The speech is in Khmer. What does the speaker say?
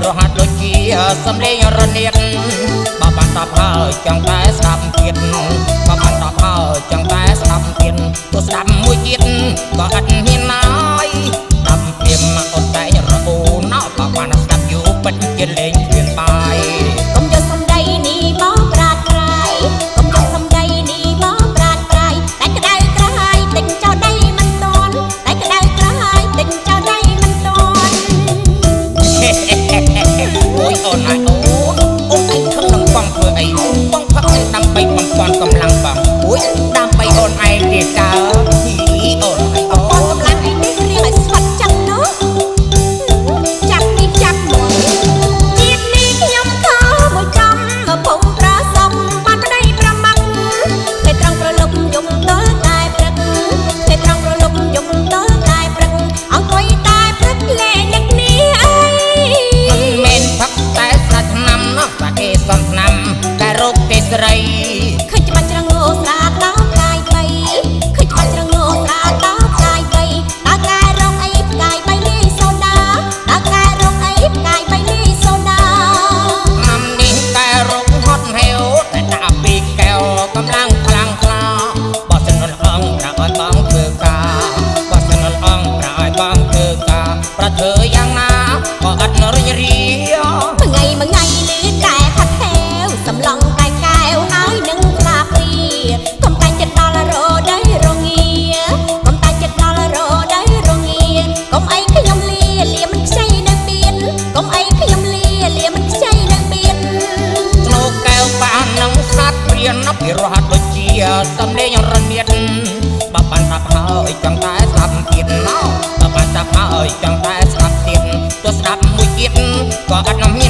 រហ័សដូចជាសំលេងរនាតបើបានតបហើយចង់តែស្ដាប់ទៀតបើបានតបហើយចង់តែស្ដាប់ទៀតទោះស្ដាប់មួយទៀតក៏អត់ហ៊ានណាយតាមព្រាមអត់តែរអូណោបើបានស្ដាប់យូរពិតជាលេងគ្មានបាយកុំយកសំដីនេះមកប្រាស្រ័យកុំយកសំដីនេះមកប្រាស្រ័យតែក្តៅក្រហាយទិញចោលដៃមិនតន់តែក្តៅក្រហាយទិញចោលដៃមិនតន់អូយអូនអើយអូនឯងខឹងនឹងបងធ្វើអីបងផឹកនឹងដើម្បីបំពន់កម្លាំងបងអូយដើម្បីអូនឯងទៀតតើអូនបងកម្លាំងឯងនេះរៀងឲ្យស្វាត់ចឹងណូចាប់នេះចាប់មកជាតិនេះខ្ញុំខើមួយចំមកពុំប្រសំបានប្តីប្រមាំងតែត្រង់ប្រលប់យំទល់តែព្រឹកតែត្រង់ប្រលប់យំទល់តែព្រឹកអង្គុយតែព្រឹកលេងអ្នកនេះអីមិនផឹកតែស្រាឆ្នាំណោះតែគេសំឆ្នាំតែរោគទេស្រីឃើញច្បាច់ច្រងោស្រាដោកាយបីឃើញច្បាច់ច្រងោស្រាដោកាយបីតើកែរងអីផ្កាយបីលីសូដាតើកែរងអីផ្កាយបីលីសូដាnămនេះកែរងហត់ហេវតែដាក់ពីកែវកម្លាំងខ្លាំងខ្លាបើសិនអងប្រាឲ្យបងធ្វើការបើសិនអងប្រាឲ្យបងធ្វើការប្រធ្វើយ៉ាងណាក៏អត់រីករាយមួយថ្ងៃលឺតែហត់ហេវសំឡងតែកែវហើយនឹងស្លាព្រីកុំតែចិត្តដល់រដីរងាកុំតែចិត្តដល់រដីរងាកុំអីខ្ញុំលាមិនខ្ចីនៅពៀនកុំអីខ្ញុំលាមិនខ្ចីនៅពៀនស្នូកែវបាននឹងស្លាប់ព្រៀនពីរហ័សដូចជាសំលេងរនាតបើបានស្ដាប់ហើយចង់តែស្ដាប់ទៀតណោបើបានស្ដាប់ហើយចង់តែស្ដាប់ទៀតទោះស្ដាប់មួយទៀតក៏អត់មាន